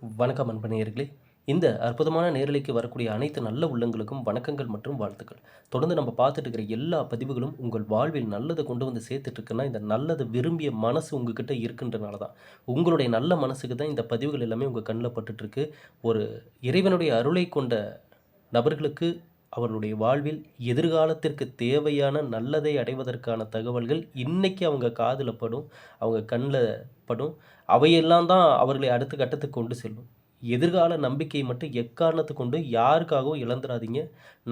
வணக்கம் அன்பு நேயர்களே. இந்த அற்புதமான நேரலைக்கு வரக்கூடிய அனைத்து நல்ல உள்ளங்களுக்கும் வணக்கங்கள் மற்றும் வாழ்த்துக்கள். தொடர்ந்து நம்ம பார்த்துட்டு இருக்கிற எல்லா பதிவுகளும் உங்கள் வாழ்வில் நல்லத கொண்டு வந்து சேர்த்துட்டு இருக்குன்னா, இந்த நல்லத விரும்பிய மனசு உங்ககிட்ட இருக்குன்றனால தான். உங்களுடைய நல்ல மனசுக்கு தான் இந்த பதிவுகள் எல்லாமே உங்க கண்ல பட்டுட்டுருக்கு. ஒரு இறைவனுடைய அருளை கொண்ட நபர்களுக்கு அவர்களுடைய வாழ்வில் எதிர்காலத்திற்கு தேவையான நல்லதை அடைவதற்கான தகவல்கள் இன்னைக்கு அவங்க காதுல படும், அவங்க கண்ல படும். அவையெல்லாம் தான் அவர்களை அடுத்த கட்டத்துக்கு கொண்டு செல்லும். எதிர்கால நம்பிக்கை மட்டும் எக்காரணத்த கொண்டும் யாருக்காகவும் இழந்துறாதீங்க.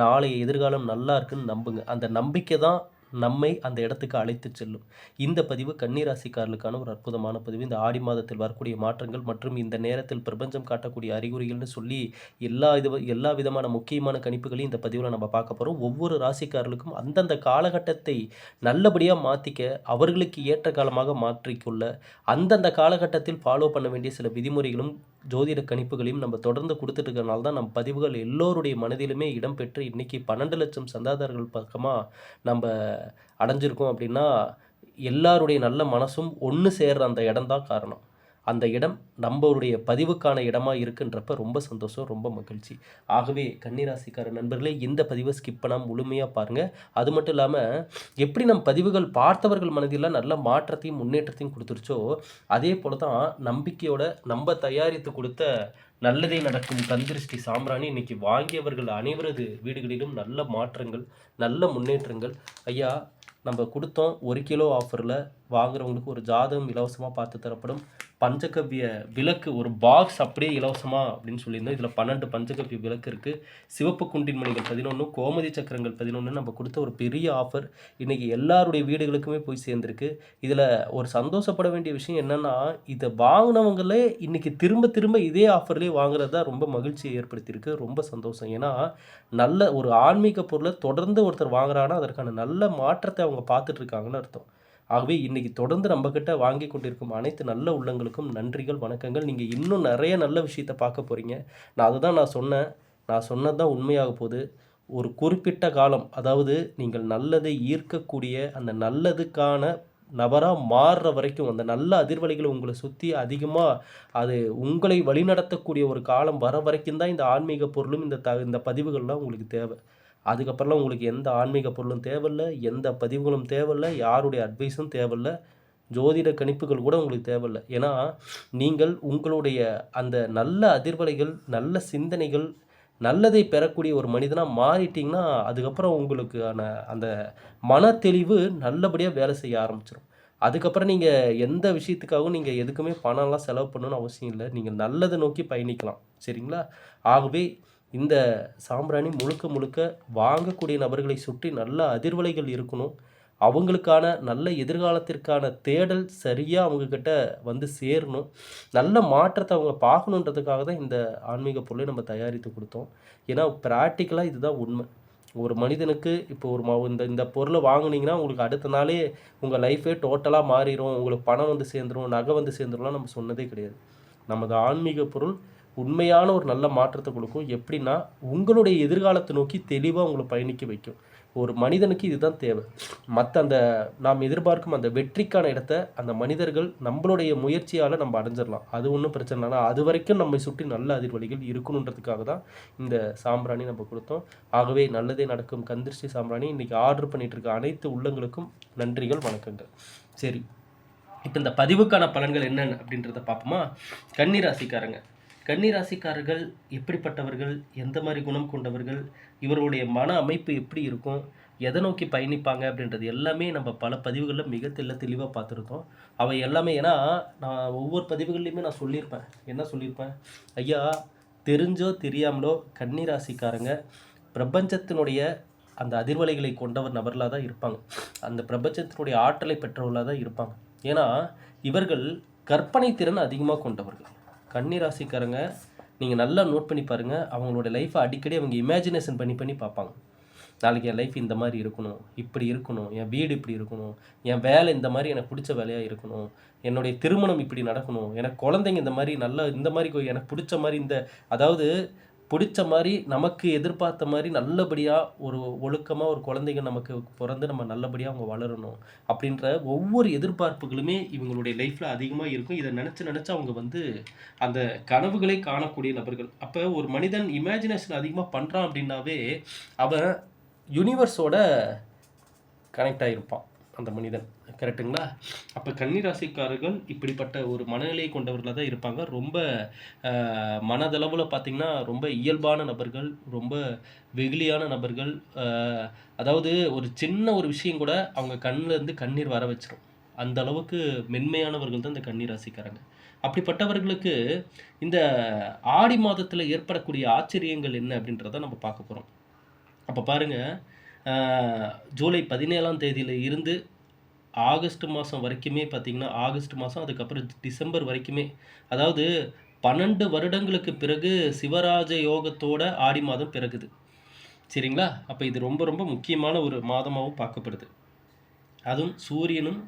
நாளைய எதிர்காலம் நல்லா இருக்குன்னு நம்புங்க. அந்த நம்பிக்கை தான் நம்மை அந்த இடத்துக்கு அழைத்துச் செல்லும். இந்த பதிவு கன்னி ராசிக்காரர்களுக்கான ஒரு அற்புதமான பதிவு. இந்த ஆடி மாதத்தில் வரக்கூடிய மாற்றங்கள் மற்றும் இந்த நேரத்தில் பிரபஞ்சம் காட்டக்கூடிய அறிகுறிகள்னு சொல்லி எல்லா விதமான முக்கியமான கணிப்புகளையும் இந்த பதிவுல நம்ம பார்க்க போறோம். ஒவ்வொரு ராசிக்காரர்களுக்கும் அந்தந்த காலகட்டத்தை நல்லபடியா மாத்திக்க, அவர்களுக்கு ஏற்ற காலமாக மாற்றிக்கொள்ள, அந்தந்த காலகட்டத்தில் ஃபாலோ பண்ண வேண்டிய சில விதிமுறைகளும், ஜோதிட கணிப்புகளையும் நம்ம தொடர்ந்து குடுத்துட்டு இருக்கிறனால தான் நம் பதிவுகள் எல்லோருடைய மனதிலுமே இடம்பெற்று இன்னைக்கு 12,00,000 சந்தாதாரர்கள் பக்கமா நம்ப அடைஞ்சிருக்கோம் அப்படின்னா, எல்லாருடைய நல்ல மனசும் ஒண்ணு சேர்ற அந்த இடம் தான் காரணம். அந்த இடம் நம்பளுடைய பதிவுக்கான இடமா இருக்குன்றப்ப ரொம்ப சந்தோஷம், ரொம்ப மகிழ்ச்சி. ஆகவே கன்னி ராசிக்கார நண்பர்களே, இந்த பதிவ ஸ்கிப் பண்ணாம முழுமையா பாருங்க. அது மட்டும் இல்லாம, எப்படி நம் பதிவுகள் பார்த்தவர்கள் மனதில நல்ல மாற்றத்தையும், முன்னேற்றத்தையும் குடுத்துருச்சோ, அதே போல தான் நம்பிக்கையோட நம்ப தயாரித்து குடுத்த நல்லதே நடக்கும் கந்திருஷ்டி சாம்பிராணி இன்னைக்கு வாங்கியவர்கள் அனைவரது வீடுகளிலும் நல்ல மாற்றங்கள், நல்ல முன்னேற்றங்கள். ஐயா, நம்ப குடுத்தோம் 1 கிலோ ஆஃபர்ல வாங்குறவங்களுக்கு ஒரு ஜாதகம் இலவசமா பார்த்து தரப்படும். பஞ்சகவ்ய விளக்கு ஒரு பாக்ஸ் அப்படியே இலவசமா அப்படின்னு சொல்லியிருந்தோம். இதில 12 பஞ்சகவ்ய விளக்கு இருக்கு. சிவப்பு குண்டின் மணிகள் 11, கோமதி சக்கரங்கள் 11 நம்ம குடுத்த ஒரு பெரிய ஆஃபர். இன்னைக்கு எல்லாருடைய வீடுகளுக்குமே போய் சேர்ந்திருக்கு. இதில ஒரு சந்தோஷப்பட வேண்டிய விஷயம் என்னன்னா, இத வாங்குனவங்களே இன்னைக்கு திரும்ப திரும்ப இதே ஆஃபர்லயே வாங்குறது தான் ரொம்ப மகிழ்ச்சிய ஏற்படுத்தியிருக்கு. ரொம்ப சந்தோஷம். ஏன்னா, நல்ல ஒரு ஆன்மீக பொருள தொடர்ந்து ஒருத்தர் வாங்குறாங்கன்னா, அதற்கான நல்ல மாற்றத்த அவங்க பார்த்துட்டு இருக்காங்கன்னு அர்த்தம். ஆகவே இன்னைக்கு தொடர்ந்து நம்மகிட்ட வாங்கிக் கொண்டிருக்கும் அனைத்து நல்ல உள்ளங்களுக்கும் நன்றிகள், வணக்கங்கள். நீங்க இன்னும் நெறைய நல்ல விஷயத்த பார்க்க போறீங்க. அதுதான் நான் சொன்னேன். நான் சொன்னது தான் உண்மையாக போது. ஒரு குறிப்பிட்ட காலம், அதாவது நீங்கள் நல்லதை ஈர்க்கக்கூடிய அந்த நல்லதுக்கான நபரா மாறுற வரைக்கும், அந்த நல்ல அதிர்வலைகள் உங்கள சுத்தி அதிகமா அது உங்களை வழிநடத்தக்கூடிய ஒரு காலம் வர வரைக்கும் தான் இந்த ஆன்மீக பொருளும், இந்த பதிவுகள்லாம் உங்களுக்கு தேவ. அதுக்கப்புறம்லாம் உங்களுக்கு எந்த ஆன்மீக பொருளும் தேவையில்ல, எந்த பதிவுகளும் தேவையில்ல, யாருடைய அட்வைஸும் தேவையில்ல, ஜோதிட கணிப்புகள் கூட உங்களுக்கு தேவையில்ல. ஏன்னா, நீங்கள் உங்களுடைய அந்த நல்ல அதிர்வலைகள், நல்ல சிந்தனைகள், நல்லதை பெறக்கூடிய ஒரு மனிதனா மாறிட்டீங்கன்னா, அதுக்கப்புறம் உங்களுக்கான அந்த மனத்தெளிவு நல்லபடியா வேலை செய்ய ஆரம்பிச்சுரும். அதுக்கப்புறம் நீங்க எந்த விஷயத்துக்காகவும் நீங்க எதுக்குமே பணம்லாம் செலவு பண்ணணும்னு அவசியம் இல்ல. நீங்க நல்லத நோக்கி பயணிக்கலாம். சரிங்களா? ஆகவே இந்த சாம்பிராணி முழுக்க முழுக்க வாங்கக்கூடிய நபர்களை சுற்றி நல்ல அதிர்வலைகள் இருக்கணும். அவங்களுக்கான நல்ல எதிர்காலத்திற்கான தேடல் சரியா அவங்க கிட்ட வந்து சேரணும். நல்ல மாற்றத்த அவங்க பார்க்கணுன்றதுக்காக தான் இந்த ஆன்மீக பொருளை நம்ம தயாரித்து குடுத்தோம். ஏன்னா, பிராக்டிகலா இதுதான் உண்மை. ஒரு மனிதனுக்கு இப்போ ஒரு இந்த இந்த பொருள வாங்குனீங்கன்னா, உங்களுக்கு அடுத்த நாளே உங்க லைஃபே டோட்டலா மாறிரும். உங்களுக்கு பணம் வந்து சேர்ந்துரும், நகை வந்து சேர்ந்துரும்லாம் நம்ம சொன்னதே கிடையாது. நமது ஆன்மீக பொருள் உண்மையான ஒரு நல்ல மாற்றத்த குடுக்கும். எப்படின்னா, உங்களுடைய எதிர்காலத்த நோக்கி தெளிவா உங்கள பயணிக்க வைக்கும். ஒரு மனிதனுக்கு இதுதான் தேவ. அந்த நாம் எதிர்பார்க்கும் அந்த வெற்றிக்கான இடத்த அந்த மனிதர்கள் நம்பளுடைய முயற்சியால நம்ம அடைஞ்சிரலாம். அது ஒண்ணும் பிரச்சனை இல்ல. ஆனா அதுவரைக்கும் நம்மை சுற்றி நல்ல அதிர்வலிகள் இருக்கணுன்றதுக்காக தான் இந்த சாம்பிராணி நம்ம குடுத்தோம். ஆகவே நல்லதே நடக்கும் கந்திருஷ்டி சாம்பிராணி இன்னைக்கு ஆர்டர் பண்ணிட்டு இருக்க அனைத்து உள்ளங்களுக்கும் நன்றிகள், வணக்கங்கள். சரி. இப்ப இந்த பதிவுக்கான பலன்கள் என்னன்னு அப்படின்றத பார்ப்போமா? கன்னி ராசிக்காரங்க. கன்னி ராசிக்காரர்கள் எப்படிப்பட்டவர்கள்? எந்த மாரி குணம் கொண்டவர்கள்? இவர்களுடைய மன அமைப்பு எப்படி இருக்கும்? எத நோக்கி பயணிப்பாங்க? அப்படின்றது எல்லாமே நம்ம பல பதிவுகள்ல மிக தெளிவா பார்த்துருக்கோம். அவை எல்லாமே ஏன்னா, நான் ஒவ்வொரு பதிவுகள்லயுமே நான் சொல்லியிருப்பேன். என்ன சொல்லியிருப்பேன்? ஐயா, தெரிஞ்சோ தெரியாமலோ கன்னி ராசிக்காரங்க பிரபஞ்சத்தினுடைய அந்த அதிர்வலைகளை கொண்டவர் நபர்களா தான் இருப்பாங்க. அந்த பிரபஞ்சத்தினுடைய ஆற்றலை பெற்றவர்களா தான் இருப்பாங்க. ஏன்னா, இவர்கள் கற்பனை திறன் அதிகமா கொண்டவர்கள். கன்னி ராசிக்காரங்க நீங்க நல்லா நோட் பண்ணி பாருங்க. அவங்களோட லைஃப்ப அடிக்கடி அவங்க இமேஜினேஷன் பண்ணி பண்ணி பார்ப்பாங்க. நாளைக்கு என் லைஃப் இந்த மாரி இருக்கணும், இப்படி இருக்கணும், என் வீடு இப்படி இருக்கணும், என் வேலை இந்த மாரி எனக்கு புடிச்ச வேலையா இருக்கணும், என்னுடைய திருமணம் இப்படி நடக்கணும், எனக்கு குழந்தைங்க இந்த மாரி நல்லா இந்த மாரி எனக்கு புடிச்ச மாரி அதாவது புடிச்ச மாரி, நமக்கு எதிர்பார்த்த மாரி நல்லபடியா ஒரு ஒழுக்கமா ஒரு குழந்தைங்க நமக்கு பொறந்து நம்ம நல்லபடியா அவங்க வளரணும். அப்படின்ற ஒவ்வொரு எதிர்பார்ப்புகளுமே இவங்களுடைய லைஃப்ல அதிகமா இருக்கும். இத நெனச்சு நெனச்சு அவங்க வந்து அந்த கனவுகளை காணக்கூடிய நபர்கள். அப்ப ஒரு மனிதன் இமேஜினேஷன் அதிகமா பண்றான் அப்படின்னாவே, அவன் யுனிவர்ஸோட கனெக்ட் ஆகியிருப்பான் அந்த மனிதன். கரெக்ட்டுங்களா? அப்போ கன்னி ராசிக்காரர்கள் இப்படிப்பட்ட ஒரு மனநிலை கொண்டவர்களாக தான் இருப்பாங்க. ரொம்ப மனதளவில் பார்த்தீங்கன்னா ரொம்ப இயல்பான நபர்கள், ரொம்ப வெகுளியான நபர்கள். அதாவது ஒரு சின்ன ஒரு விஷயம் கூட அவங்க கண்ணில் இருந்து கண்ணீர் வர வச்சிரும். அந்த அளவுக்கு மென்மையானவர்கள் தான் இந்த கன்னி ராசிக்காரங்க. அப்படிப்பட்டவர்களுக்கு இந்த ஆடி மாதத்தில் ஏற்படக்கூடிய ஆச்சரியங்கள் என்ன அப்படின்றத நம்ம பார்க்க போகிறோம். அப்போ பாருங்க, ஜூலை 17ஆம் தேதியில இருந்து ஆகஸ்ட் மாதம் வரைக்குமே பார்த்தீங்கன்னா, ஆகஸ்ட் மாதம் அதுக்கப்புறம் டிசம்பர் வரைக்குமே, அதாவது 12 வருடங்களுக்கு பிறகு சிவராஜ யோகத்தோட ஆடி மாதம் பிறக்குது. சரிங்களா? அப்ப இது ரொம்ப ரொம்ப முக்கியமான ஒரு மாதமாவும் பார்க்கப்படுது. அதுவும் சூரியனும்,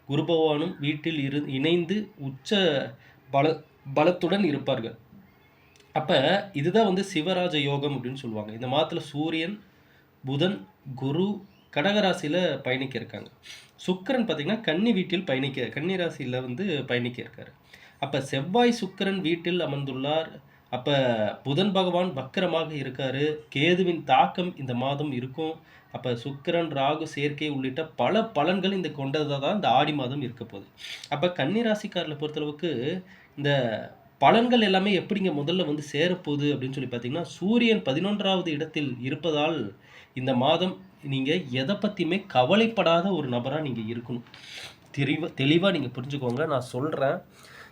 குரு பகவானும் வீட்டில் இணைந்து உச்ச பல பலத்துடன் இருப்பார்கள். அப்ப இதுதான் வந்து சிவராஜ யோகம் அப்படின்னு சொல்லுவாங்க. இந்த மாதத்துல சூரியன், புதன், குரு கடகராசியில பயணிக்க இருக்காங்க. சுக்கிரன் பார்த்தீங்கன்னா, கன்னி ராசியில வந்து பயணிக்க இருக்காரு. அப்ப செவ்வாய், சுக்கிரன் வீட்டில் அமர்ந்துள்ளார். அப்ப புதன் பகவான் வக்கிரமாக இருக்காரு. கேதுவின் தாக்கம் இந்த மாதம் இருக்கும். அப்ப சுக்கிரன், ராகு சேர்க்கை உள்ளிட்ட பல பலன்கள் இந்த கொண்டதா தான் இந்த ஆடி மாதம் இருக்க போகுது. அப்ப கன்னி ராசிக்காரர்ல பொறுத்தளவுக்கு இந்த பலன்கள் எல்லாமே எப்படிங்க முதல்ல வந்து சேரப்போகுது அப்படின்னு சொல்லி பார்த்தீங்கன்னா, சூரியன் 11வது இடத்தில் இருப்பதால் இந்த மாதம் நீங்க எத பத்தியுமே கவலைப்படாத ஒரு நபரா நீங்க இருக்கணும். தெளிவா நீங்க புரிஞ்சுக்கோங்க. நான் சொல்றேன்,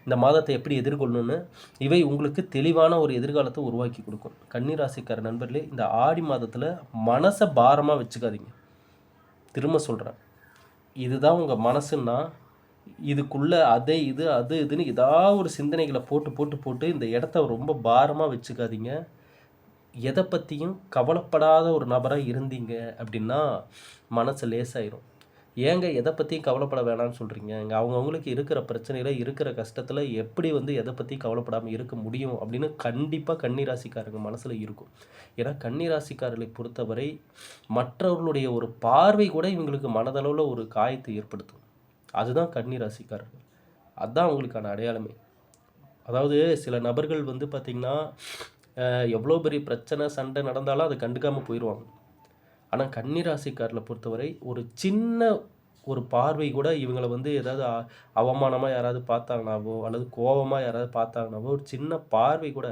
இந்த மாதத்தை எப்படி எதிர்கொள்ளணும்னு. இவை உங்களுக்கு தெளிவான ஒரு எதிர்காலத்த உருவாக்கி குடுக்கும். கன்னி ராசிக்கார நண்பர்களே, இந்த ஆடி மாதத்துல மனச பாரமா வச்சுக்காதீங்க. திரும்ப சொல்றேன். இதுதான் உங்க மனசுன்னா, இதுக்குள்ள அது இதுன்னு ஏதாவது ஒரு சிந்தனைகள போட்டு இந்த இடத்த ரொம்ப பாரமா வச்சுக்காதீங்க. எத பத்தியும் கவலைப்படாத ஒரு நபரா இருந்தீங்க அப்படின்னா, மனசு லேசாயிரும். ஏங்க எத பத்தியும் கவலைப்பட வேணாம்னு சொல்றீங்க? அவங்கவங்களுக்கு இருக்கிற பிரச்சனையில, இருக்கிற கஷ்டத்துல எப்படி வந்து எத பத்தியும் கவலைப்படாம இருக்க முடியும்? அப்படின்னு கண்டிப்பா கன்னி ராசிக்காரங்க மனசுல இருக்கும். ஏன்னா கன்னி ராசிக்காரர்களை பொறுத்தவரை, மற்றவர்களுடைய ஒரு பார்வை கூட இவங்களுக்கு மனதளவுல ஒரு காயத்தை ஏற்படுத்தும். அதுதான் கன்னி ராசிக்காரர்கள். அதான் அவங்களுக்கான அடையாளமே. அதாவது சில நபர்கள் வந்து பார்த்தீங்கன்னா, எவ்வளோ பெரிய பிரச்சனை, சண்டை நடந்தாலும் அத கண்டுக்காம போயிருவாங்க. ஆனா கன்னி ராசிக்காரர்கள பொறுத்தவரை, ஒரு சின்ன ஒரு பார்வை கூட இவங்கள வந்து ஏதாவது அவமானமா யாராவது பார்த்தாங்கனாவோ, அல்லது கோவமா யாராவது பார்த்தாங்கனாவோ, ஒரு சின்ன பார்வை கூட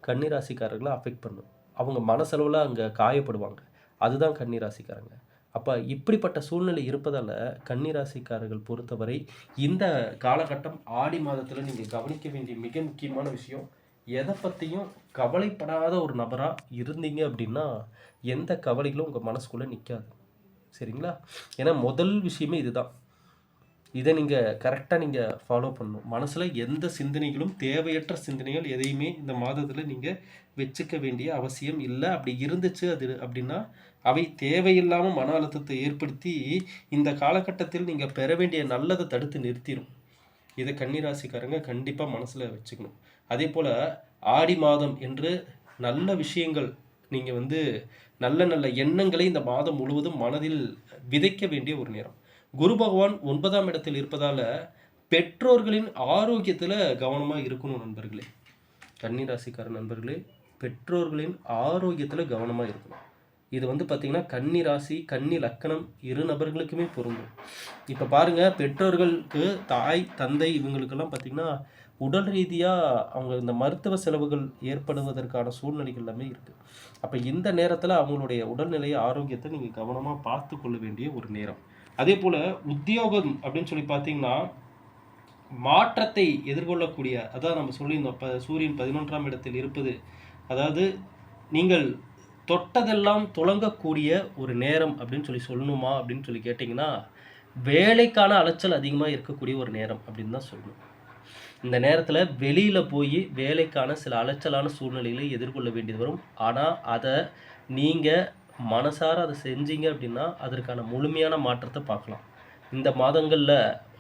கன்னி ராசிக்காரர்கள அஃபெக்ட் பண்ணும். அவங்க மனசளவுல அங்க காயப்படுவாங்க. அதுதான் கன்னி ராசிக்காரங்க. அப்ப இப்படிப்பட்ட சூழ்நிலை இருப்பதால, கன்னி ராசிக்காரர்கள் பொறுத்தவரை, இந்த காலகட்டம் ஆடி மாதத்துல நீங்க கவனிக்க வேண்டிய மிக முக்கியமான விஷயம், எத பத்தியும் கவலைப்படாத ஒரு நபரா இருந்தீங்க அப்படின்னா, எந்த கவலைகளும் உங்க மனசுக்குள்ள நிக்காது. சரிங்களா? ஏன்னா முதல் விஷயமே இதுதான். இத நீங்க கரெக்ட்டா நீங்க ஃபாலோ பண்ணணும். மனசுல எந்த சிந்தனைகளும், தேவையற்ற சிந்தனைகள் எதையுமே இந்த மாதத்துல நீங்க வச்சுக்க வேண்டிய அவசியம் இல்ல. அப்படி இருந்துச்சு அப்படின்னா, அவை தேவையில்லாம மன அழுத்தத்தை ஏற்படுத்தி, இந்த காலகட்டத்தில் நீங்க பெற வேண்டிய நல்லத தடுத்து நிறுத்திரும். இத கன்னி ராசிக்காரங்க கண்டிப்பா மனசுல வச்சுக்கணும். அதேபோல ஆடி மாதம் என்று நல்ல விஷயங்கள் நீங்க வந்து நல்ல நல்ல எண்ணங்களை இந்த மாதம் முழுவதும் மனதில் விதைக்க வேண்டிய ஒரு நேரம். குரு பகவான் 9ஆம் இடத்தில் இருப்பதால, பெற்றோர்களின் ஆரோக்கியத்துல கவனமா இருக்கணும் நண்பர்களே. கன்னி ராசிக்கார நண்பர்களே, பெற்றோர்களின் ஆரோக்கியத்துல கவனமா இருக்கணும். இது வந்து பார்த்தீங்கன்னா, கன்னி ராசி, கன்னி லக்கணம் 2 நபர்களுக்குமே பொருந்தும். இப்ப பாருங்க, பெற்றோர்களுக்கு தாய், தந்தை இவங்களுக்கெல்லாம் பார்த்தீங்கன்னா, உடல் ரீதியா அவங்க இந்த மருத்துவ செலவுகள் ஏற்படுவதற்கான சூழ்நிலைகள் எல்லாமே இருக்கு. அப்ப இந்த நேரத்துல அவங்களுடைய உடல்நிலை, ஆரோக்கியத்த நீங்க கவனமா பார்த்துக் கொள்ள வேண்டிய ஒரு நேரம். அதேபோல உத்தியோகம் அப்படின்னு சொல்லி பார்த்தீங்கன்னா, மாற்றத்தை எதிர்கொள்ளக்கூடிய அதான் நம்ம சொல்லியிருந்தோம். சூரியன் 11ஆம் இடத்தில் இருப்பது. அதாவது நீங்கள் தொட்டதெல்லாம் துலங்கக்கூடிய ஒரு நேரம் அப்படின்னு சொல்லணுமா அப்படின்னு சொல்லி கேட்டிங்கன்னா, வேலைக்கான அலைச்சல் அதிகமா இருக்கக்கூடிய ஒரு நேரம் அப்படின்னு தான் சொல்லணும். இந்த நேரத்தில வெளியில போயி வேலைக்கான சில அலைச்சலான சூழ்நிலைகளை எதிர்கொள்ள வேண்டியது வரும். ஆனா, அத நீங்க மனசார அத செஞ்சீங்க அப்படின்னா, அதற்கான முழுமையான மாற்றத்த பார்க்கலாம். இந்த மாதங்கள்ல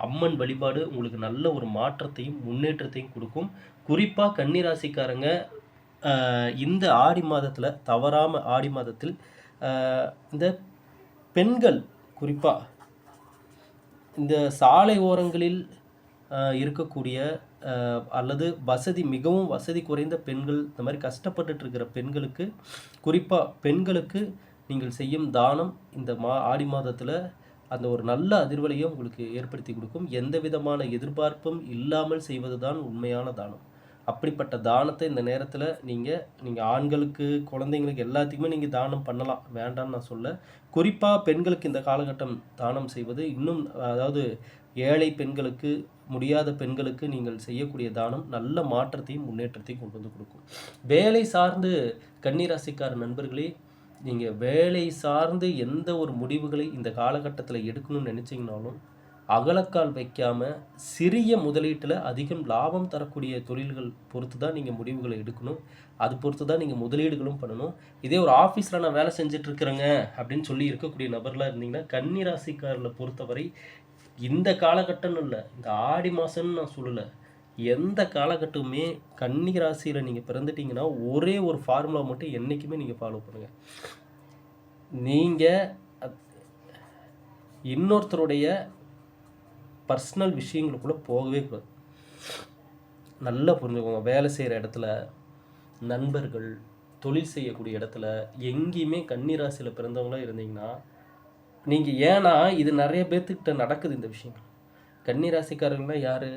அம்மன் வழிபாடு உங்களுக்கு நல்ல ஒரு மாற்றத்தையும், முன்னேற்றத்தையும் குடுக்கும். குறிப்பா கன்னி ராசிக்காரங்க இந்த ஆடி மாதத்தில் தவறாமல் ஆடி மாதத்தில் இந்த பெண்கள் குறிப்பாக இந்த சாலை ஓரங்களில் இருக்கக்கூடிய அல்லது மிகவும் வசதி குறைந்த பெண்கள் இந்த மாதிரி கஷ்டப்பட்டுட்டு இருக்கிற பெண்களுக்கு, குறிப்பாக பெண்களுக்கு நீங்கள் செய்யும் தானம் இந்த ஆடி மாதத்தில் அந்த ஒரு நல்ல அதிர்வலையை உங்களுக்கு ஏற்படுத்தி கொடுக்கும். எந்த விதமான எதிர்பார்ப்பும் இல்லாமல் செய்வது தான் உண்மையான தானம். அப்படிப்பட்ட தானத்தை இந்த நேரத்தில் நீங்கள் ஆண்களுக்கு, குழந்தைங்களுக்கு எல்லாத்துக்குமே நீங்கள் தானம் பண்ணலாம், வேண்டான்னு நான் சொல்ல. குறிப்பாக பெண்களுக்கு இந்த காலகட்டம் தானம் செய்வது இன்னும், அதாவது ஏழை பெண்களுக்கு, முடியாத பெண்களுக்கு நீங்கள் செய்யக்கூடிய தானம் நல்ல மாற்றத்தையும் முன்னேற்றத்தையும் கொண்டு வந்து கொடுக்கும். வேலை சார்ந்து கன்னிராசிக்கார நண்பர்களே, நீங்கள் வேலை சார்ந்து எந்த ஒரு முடிவுகளை இந்த காலகட்டத்தில் எடுக்கணும்னு நினச்சிங்கனாலும் அகலக்கால் வைக்காமல் சிறிய முதலீட்டில் அதிகம் லாபம் தரக்கூடிய தொழில்கள் பொறுத்து தான் நீங்கள் முடிவுகளை எடுக்கணும். அது பொறுத்து தான் நீங்கள் முதலீடுகளும் பண்ணணும். இதே ஒரு ஆஃபீஸில் நான் வேலை செஞ்சிட்ருக்கிறேங்க அப்படின்னு சொல்லி இருக்கக்கூடிய நபர்களாக இருந்தீங்கன்னா, கன்னி ராசிக்காரில் பொறுத்தவரை இந்த காலகட்டம்னு இல்லை, இந்த ஆடி மாதம்னு நான் சொல்லலை, எந்த காலகட்டமுமே கன்னி ராசியில் நீங்கள் பிறந்துட்டீங்கன்னா ஒரே ஒரு ஃபார்முலா மட்டும் என்றைக்குமே நீங்கள் ஃபாலோ பண்ணுங்கள். நீங்கள் இன்னொருத்தருடைய பர்சனல் விஷயங்களுக்குள்ளே போகவே கூடாது. நல்லா புரிஞ்சுக்கோங்க. வேலை செய்கிற இடத்துல, நண்பர்கள், தொழில் செய்யக்கூடிய இடத்துல எங்கேயுமே கன்னிராசியில் பிறந்தவங்களாக இருந்தீங்கன்னா நீங்கள், ஏன்னா இது நிறைய பேர்த்துக்கிட்ட நடக்குது இந்த விஷயங்கள். கன்னிராசிக்காரர்கள்லாம் யார்?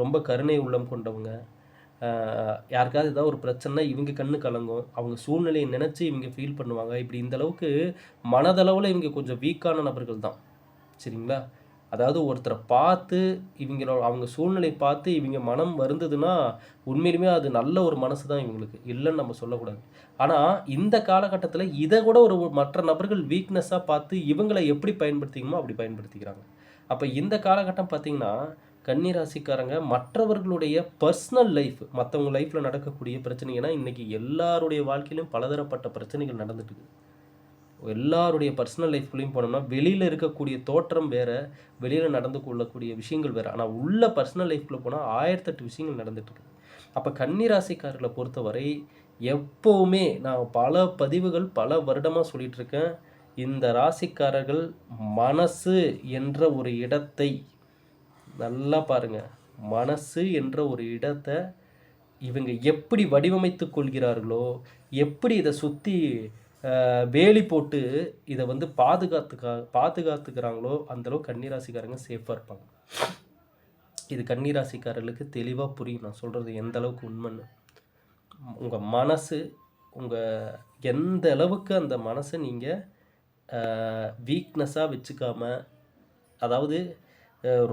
ரொம்ப கருணை உள்ளம் கொண்டவங்க. யாருக்காவது ஏதாவது ஒரு பிரச்சனைனா இவங்க கண்ணு கலங்கும், அவங்க சூழ்நிலையை நினச்சி இவங்க ஃபீல் பண்ணுவாங்க. இப்படி இந்த அளவுக்கு மனதளவில் இவங்க கொஞ்சம் வீக்கான நபர்கள் தான். சரிங்களா? அதாவது ஒருத்தரை பார்த்து அவங்க சூழ்நிலை பார்த்து இவங்க மனம் வருந்ததுன்னா உண்மையிலுமே அது நல்ல ஒரு மனசு தான் இவங்களுக்கு, இல்லைன்னு நம்ம சொல்லக்கூடாது. ஆனால் இந்த காலகட்டத்தில் இதை கூட ஒரு மற்ற நபர்கள் வீக்னஸாக பார்த்து இவங்களை எப்படி பயன்படுத்திக்கணுமோ அப்படி பயன்படுத்திக்கிறாங்க. அப்போ இந்த காலகட்டம் பார்த்திங்கன்னா கன்னிராசிக்காரங்க மற்றவர்களுடைய பர்சனல் லைஃப், மற்றவங்க லைஃப்பில் நடக்கக்கூடிய பிரச்சனைங்கன்னா இன்றைக்கி எல்லாருடைய வாழ்க்கையிலும் பலதரப்பட்ட பிரச்சனைகள் நடந்துட்டு இருக்குது. எல்லாருடைய பர்சனல் லைஃப்குள்ளேயும் போனோம்னா வெளியில் இருக்கக்கூடிய தோற்றம் வேறு, வெளியில் நடந்து கொள்ளக்கூடிய விஷயங்கள் வேறு. ஆனால் உள்ள பர்சனல் லைஃப்பில் போனால் 1008 விஷயங்கள் நடந்துட்டுருக்கு. அப்போ கன்னிராசிக்காரர்களை பொறுத்தவரை எப்போவுமே நான் பல பதிவுகள் பல வருடமாக சொல்லிகிட்ருக்கேன், இந்த ராசிக்காரர்கள் மனசு என்ற ஒரு இடத்தை நல்லா பாருங்கள். மனசு என்ற ஒரு இடத்தை இவங்க எப்படி வடிவமைத்து கொள்கிறார்களோ, எப்படி இதை சுற்றி வேலி போட்டு இதை வந்து பாதுகாத்துக்கிறாங்களோ அந்தளவுக்கு கன்னிராசிக்காரங்க சேஃபாக இருப்பாங்க. இது கன்னிராசிக்காரர்களுக்கு தெளிவாக புரியும் நான் சொல்கிறது எந்த அளவுக்கு உண்மைன்னு. உங்கள் மனசு, எந்த அளவுக்கு அந்த மனசை நீங்கள் வீக்னஸாக வச்சுக்காம, அதாவது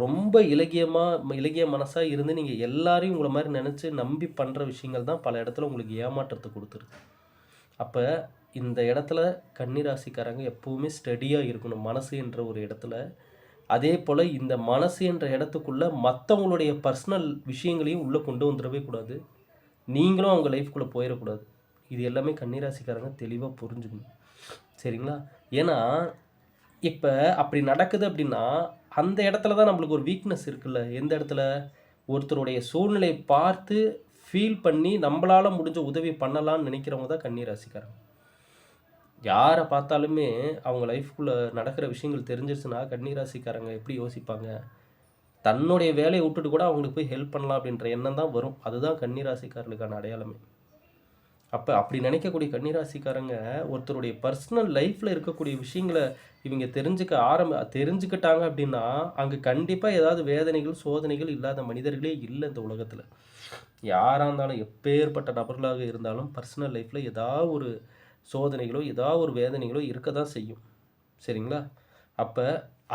ரொம்ப இலகிய மனசாக இருந்து நீங்கள் எல்லாரையும் உங்களை மாதிரி நினச்சி நம்பி பண்ணுற விஷயங்கள் தான் பல இடத்துல உங்களுக்கு ஏமாற்றத்தை கொடுத்துருது. அப்போ இந்த இடத்துல கன்னிராசிக்காரங்க எப்போவுமே ஸ்டடியாக இருக்கணும் மனசு என்ற ஒரு இடத்துல. அதே போல் இந்த மனசு என்ற இடத்துக்குள்ளே மற்றவங்களுடைய பர்சனல் விஷயங்களையும் உள்ளே கொண்டு வந்துடவே கூடாது. நீங்களும் அவங்க லைஃப்குள்ளே போயிடக்கூடாது. இது எல்லாமே கன்னிராசிக்காரங்க தெளிவாக புரிஞ்சுக்கணும். சரிங்களா? ஏன்னா இப்போ அப்படி நடக்குது அப்படின்னா அந்த இடத்துல தான் நம்மளுக்கு ஒரு வீக்னஸ் இருக்குல்ல. எந்த இடத்துல? ஒருத்தருடைய சூழ்நிலையை பார்த்து ஃபீல் பண்ணி நம்மளால் முடிஞ்ச உதவி பண்ணலான்னு நினைக்கிறவங்க தான் கன்னிராசிக்காரங்க. யாரை பார்த்தாலுமே அவங்க லைஃப்குள்ளே நடக்கிற விஷயங்கள் தெரிஞ்சிருச்சுன்னா கன்னிராசிக்காரங்க எப்படி யோசிப்பாங்க? தன்னுடைய வேலையை விட்டுட்டு கூட அவங்களுக்கு போய் ஹெல்ப் பண்ணலாம் அப்படின்ற எண்ணம் தான் வரும். அதுதான் கன்னிராசிக்காரர்களுக்கான அடையாளமே. அப்போ அப்படி நினைக்கக்கூடிய கன்னிராசிக்காரங்க ஒருத்தருடைய பர்சனல் லைஃப்பில் இருக்கக்கூடிய விஷயங்களை இவங்க தெரிஞ்சுக்கிட்டாங்க அப்படின்னா அங்கே கண்டிப்பாக ஏதாவது வேதனைகள், சோதனைகள் இல்லாத மனிதர்களே இல்லை இந்த உலகத்தில். யாராக இருந்தாலும், எப்பேற்பட்ட நபர்களாக இருந்தாலும் பர்சனல் லைஃப்பில் ஏதாவது ஒரு சோதனைகளோ ஏதாவது ஒரு வேதனைகளோ இருக்க தான் செய்யும். சரிங்களா? அப்போ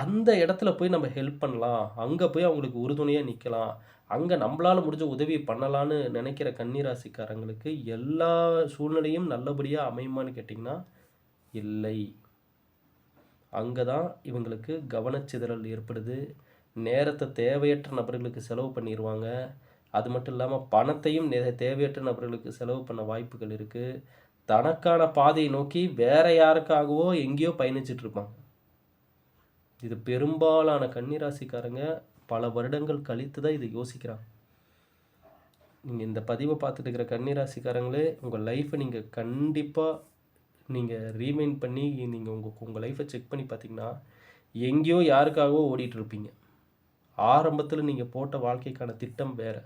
அந்த இடத்துல போய் நம்ம ஹெல்ப் பண்ணலாம், அங்கே போய் அவங்களுக்கு உறுதுணையாக நிற்கலாம், அங்கே நம்மளால் முடிஞ்ச உதவி பண்ணலான்னு நினைக்கிற கன்னிராசிக்காரங்களுக்கு எல்லா சூழ்நிலையும் நல்லபடியாக அமையுமான்னு கேட்டிங்கன்னா இல்லை. அங்கே தான் இவங்களுக்கு கவனச்சிதறல் ஏற்படுது. நேரத்தை தேவையற்ற நபர்களுக்கு செலவு பண்ணிடுவாங்க. அது மட்டும் இல்லாமல் பணத்தையும் தேவையற்ற நபர்களுக்கு செலவு பண்ண வாய்ப்புகள் இருக்குது. தனக்கான பாதையை நோக்கி வேற யாருக்காகவோ எங்கேயோ பயணிச்சிட்ருப்பாங்க. இது பெரும்பாலான கன்னிராசிக்காரங்க பல வருடங்கள் கழித்து தான் இதை யோசிக்கிறாங்க. நீங்கள் இந்த பதிவை பார்த்துட்டு இருக்கிற கன்னி ராசிக்காரங்களே, உங்கள் லைஃப்பை நீங்கள் கண்டிப்பாக நீங்கள் ரீமைண்ட் பண்ணி நீங்கள் உங்கள் லைஃப்பை செக் பண்ணி பார்த்தீங்கன்னா, எங்கேயோ யாருக்காகவோ ஓடிட்டு இருப்பீங்க. ஆரம்பத்தில் நீங்கள் போட்ட வாழ்க்கைக்கான திட்டம் வேற.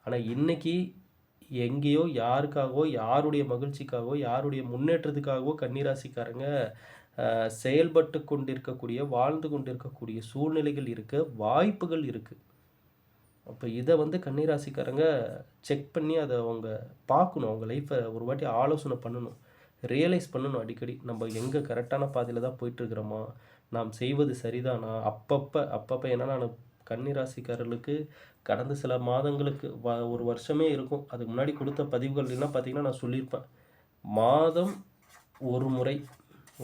ஆனால் இன்னைக்கு எங்கேயோ யாருக்காகவோ, யாருடைய மகிழ்ச்சிக்காகவோ, யாருடைய முன்னேற்றத்துக்காகவோ கன்னிராசிக்காரங்க செயல்பட்டு கொண்டிருக்கக்கூடிய, வாழ்ந்து கொண்டிருக்கக்கூடிய சூழ்நிலைகள் இருக்க, வாய்ப்புகள் இருக்கு. அப்போ இதை வந்து கன்னிராசிக்காரங்க செக் பண்ணி அதை அவங்க பார்க்கணும். அவங்க லைஃப்பை ஒரு வாட்டி ஆலோசனை பண்ணணும். ரியலைஸ் பண்ணணும் அடிக்கடி. நம்ம எங்கே கரெக்டான பாதையில் தான் போயிட்டுருக்கிறோமா? நாம் செய்வது சரிதானா? அப்பப்போ ஏன்னா நான் கன்னிராசிக்காரர்களுக்கு கடந்த சில மாதங்களுக்கு ஒரு வருஷமே இருக்கும். அதுக்கு முன்னாடி கொடுத்த பதிவுகள்லாம் பார்த்தீங்கன்னா நான் சொல்லியிருப்பேன். மாதம் ஒரு முறை,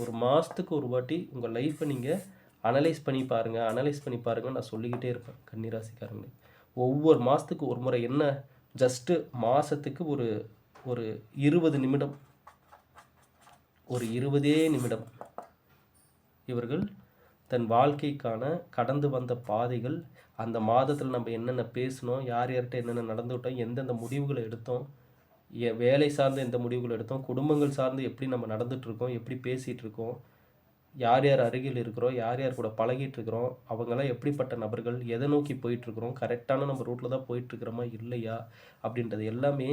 ஒரு மாதத்துக்கு ஒரு வாட்டி உங்கள் லைஃப்பை நீங்கள் அனலைஸ் பண்ணி பாருங்கள், அனலைஸ் பண்ணி பாருங்கன்னு நான் சொல்லிக்கிட்டே இருப்பேன் கன்னிராசிக்காரங்களுக்கு. ஒவ்வொரு மாதத்துக்கு ஒரு முறை என்ன ஜஸ்ட்டு மாதத்துக்கு ஒரு ஒரு 20 நிமிடம், ஒரு 20 நிமிடம் இவர்கள் தன் வாழ்க்கைக்கான கடந்து வந்த பாதைகள், அந்த மாதத்தில் நம்ம என்னென்ன பேசினோம், யார் யார்கிட்ட என்னென்ன நடந்துக்கிட்டோம், எந்தெந்த முடிவுகளை எடுத்தோம், வேலை சார்ந்த எந்த முடிவுகள் எடுத்தோம், குடும்பங்கள் சார்ந்து எப்படி நம்ம நடந்துகிட்ருக்கோம், எப்படி பேசிகிட்டு இருக்கோம், யார் யார் அருகில் இருக்கிறோம், யார் யார் கூட பழகிட்டு இருக்கிறோம், அவங்கெல்லாம் எப்படிப்பட்ட நபர்கள், எதை நோக்கி போயிட்டுருக்குறோம், கரெக்டான நம்ம ரூட்டில் தான் போயிட்டுருக்கிறோமா இல்லையா அப்படின்றது எல்லாமே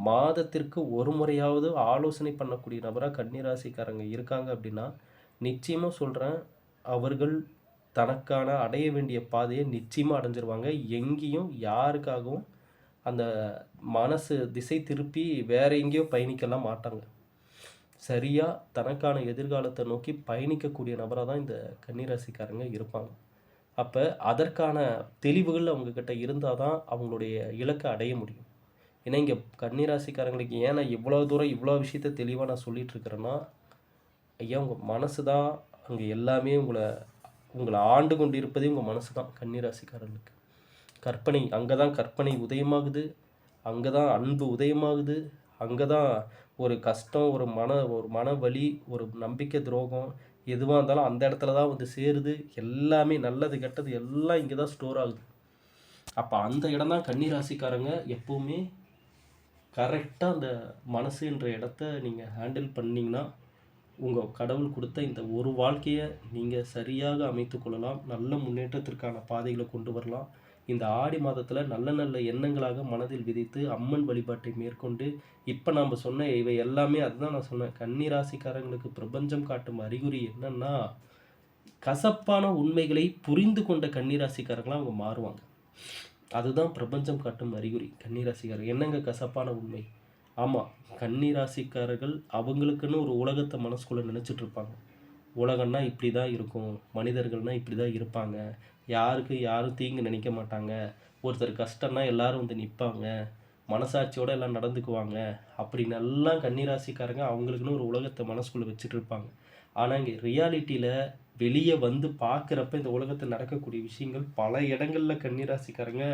மாதத்திற்கு ஒரு முறையாவது ஆலோசனை பண்ணக்கூடிய நபராக கன்னிராசிக்காரங்க இருக்காங்க அப்படின்னா, நிச்சயமாக சொல்கிறேன், அவர்கள் தனக்கான அடைய வேண்டிய பாதையை நிச்சயமாக அடைஞ்சிருவாங்க. எங்கேயும் யாருக்காகவும் அந்த மனசு திசை திருப்பி வேற எங்கேயோ பயணிக்கலாம் மாட்டாங்க. சரியாக தனக்கான எதிர்காலத்தை நோக்கி பயணிக்கக்கூடிய நபராக தான் இந்த கன்னிராசிக்காரங்க இருப்பாங்க. அப்போ அதற்கான தெளிவுகள் அவங்கக்கிட்ட இருந்தால் தான் அவங்களுடைய இலக்கை அடைய முடியும். ஏன்னா இங்கே கன்னிராசிக்காரங்களுக்கு ஏன் நான் இவ்வளோ தூரம் இவ்வளோ விஷயத்த தெளிவாக நான் சொல்லிகிட்டு இருக்கிறேன்னா, ஐயா உங்கள் மனசு தான் அங்கே எல்லாமே உங்களை ஆண்டு கொண்டு இருப்பதே உங்கள் மனசு தான் கன்னிராசிக்காரர்களுக்கு. கற்பனை அங்கே தான் கற்பனை உதயமாகுது, அங்கே தான் அன்பு உதயமாகுது, அங்கே தான் ஒரு கஷ்டம், ஒரு மன வலி, ஒரு நம்பிக்கை துரோகம் எதுவாக இருந்தாலும் அந்த இடத்துல தான் வந்து சேருது. எல்லாமே நல்லது கெட்டது எல்லாம் இங்கே தான் ஸ்டோர் ஆகுது. அப்போ அந்த இடம் தான் கன்னிராசிக்காரங்க எப்போவுமே கரெக்டாக அந்த மனசுன்ற இடத்த நீங்கள் ஹேண்டில் பண்ணிங்கன்னா, உங்கள் கடவுள் கொடுத்த இந்த ஒரு வாழ்க்கையை நீங்கள் சரியாக அமைத்து கொள்ளலாம். நல்ல முன்னேற்றத்திற்கான பாதைகளை கொண்டு வரலாம். இந்த ஆடி மாதத்தில் நல்ல நல்ல எண்ணங்களாக மனதில் விதைத்து அம்மன் வழிபாட்டை மேற்கொண்டு இப்போ நாம் சொன்ன இவை எல்லாமே அதுதான் நான் சொன்னேன். கன்னிராசிக்காரங்களுக்கு பிரபஞ்சம் காட்டும் அறிகுறி என்னன்னா, கசப்பான உண்மைகளை புரிந்து கொண்ட கன்னிராசிக்காரங்களாக அவங்க மாறுவாங்க. அதுதான் பிரபஞ்சம் காட்டும் அறிகுறி. கன்னிராசிக்காரர் என்னங்க கசப்பான உண்மை? ஆமாம், கன்னிராசிக்காரர்கள் அவங்களுக்குன்னு ஒரு உலகத்தை மனசுக்குள்ளே நினச்சிட்டு இருப்பாங்க. உலகம்னா இப்படி தான் இருக்கும், மனிதர்கள்னால் இப்படி தான் இருப்பாங்க, யாரும் தீங்கு நினைக்க மாட்டாங்க, ஒருத்தர் கஷ்டம்னா எல்லாரும் வந்து நிற்பாங்க, மனசாட்சியோடு எல்லாம் நடந்துக்குவாங்க அப்படின்னு எல்லாம் கன்னிராசிக்காரங்க அவங்களுக்குன்னு ஒரு உலகத்தை மனசுக்குள்ளே வச்சுட்டு இருப்பாங்க. ஆனால் இங்கே ரியாலிட்டியில் வெளியே வந்து பார்க்குறப்ப இந்த உலகத்தில் நடக்கக்கூடிய விஷயங்கள் பல இடங்களில் கன்னிராசிக்காரங்க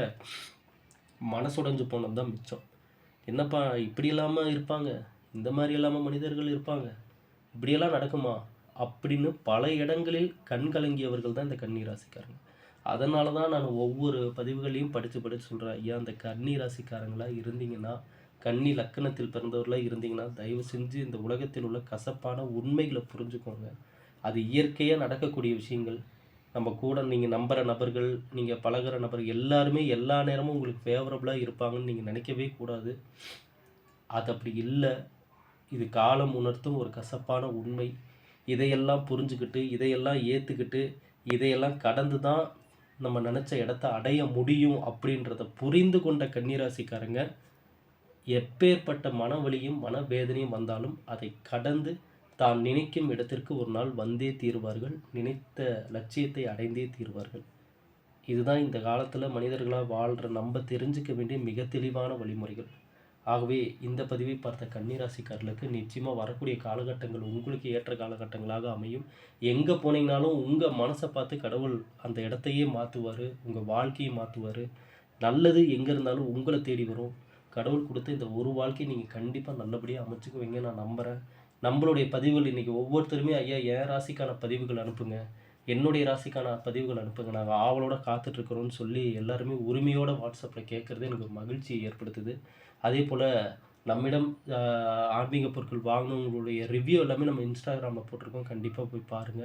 மனசுடைஞ்சு போனது தான் மிச்சம். என்னப்பா இப்படி இல்லாமல் இருப்பாங்க, இந்த மாதிரி இல்லாமல் மனிதர்கள் இருப்பாங்க, இப்படியெல்லாம் நடக்குமா அப்படின்னு பல இடங்களில் கண் கலங்கியவர்கள் தான் இந்த கன்னிராசிக்காரங்க. அதனால தான் நான் ஒவ்வொரு பதிவுகளையும் படித்து சொல்கிறேன். ஐயா அந்த கன்னிராசிக்காரங்களாக இருந்தீங்கன்னா, கன்னி லக்கணத்தில் பிறந்தவர்களாக இருந்தீங்கன்னா, தயவு செஞ்சு இந்த உலகத்தில் உள்ள கசப்பான உண்மைகளை புரிஞ்சுக்கோங்க. அது இயற்கையாக நடக்கக்கூடிய விஷயங்கள். நம்ம கூட நீங்கள் நம்புகிற நபர்கள், நீங்கள் பழகிற நபர்கள் எல்லாருமே எல்லா நேரமும் உங்களுக்கு ஃபேவரபுளாக இருப்பாங்கன்னு நீங்கள் நினைக்கவே கூடாது. அது அப்படி இல்லை. இது காலம் உணர்த்தும் ஒரு கசப்பான உண்மை. இதையெல்லாம் புரிஞ்சுக்கிட்டு, இதையெல்லாம் ஏற்றுக்கிட்டு, இதையெல்லாம் கடந்து தான் நம்ம நினச்ச இடத்த அடைய முடியும் அப்படின்றத புரிந்து கொண்ட கன்னிராசிக்காரங்க எப்பேற்பட்ட மனவலியும் மனவேதனையும் வந்தாலும் அதை கடந்து தான் நினைக்கும் இடத்திற்கு ஒரு நாள் வந்தே தீர்வார்கள். நினைத்த லட்சியத்தை அடைந்தே தீர்வார்கள். இதுதான் இந்த காலத்தில் மனிதர்களாக வாழ்கிற நம்ம தெரிஞ்சுக்க வேண்டிய மிக தெளிவான வழிமுறைகள். ஆகவே இந்த பதிவை பார்த்த கன்னிராசிக்காரர்களுக்கு நிச்சயமாக வரக்கூடிய காலகட்டங்கள் உங்களுக்கு ஏற்ற காலகட்டங்களாக அமையும். எங்கே போனீங்கனாலும் உங்கள் மனசை பார்த்து கடவுள் அந்த இடத்தையே மாற்றுவார், உங்கள் வாழ்க்கையை மாற்றுவார். நல்லது எங்கே இருந்தாலும் உங்களை தேடி வரும். கடவுள் கொடுத்த இந்த ஒரு வாழ்க்கையை நீங்கள் கண்டிப்பாக நல்லபடியாக அமைச்சுக்குவீங்க நான் நம்புகிறேன். நம்மளுடைய பதிவுகள் இன்றைக்கி ஒவ்வொருத்தருமே ஐயா என் ராசிக்கான பதிவுகள் அனுப்புங்க, என்னுடைய ராசிக்கான பதிவுகள் அனுப்புங்க. நாங்க ஆவலோட காத்துட்ருக்குறோம்னு சொல்லி எல்லாருமே உரிமையோட WhatsAppல கேட்கறது எனக்கு மகிழ்ச்சியை ஏற்படுத்துது. அதேபோல நம்மிடம் அ ஆன்மீக பொருட்கள் வாங்குனவங்களுடைய ரிவ்யூ எல்லாமே நம்ம Instagramல போட்டிருக்கோம். கண்டிப்பா போய் பாருங்க.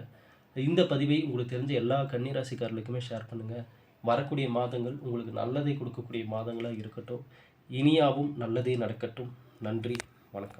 இந்த பதிவை உங்களுக்கு தெரிஞ்ச எல்லா கன்னி ராசிக்காரர்களுக்குமே ஷேர் பண்ணுங்க. வரக்கூடிய மாதங்கள் உங்களுக்கு நல்லதை கொடுக்கக்கூடிய மாதங்களா இருக்கட்டும். இனியாவும் நல்லதே நடக்கட்டும். நன்றி. வணக்கம்.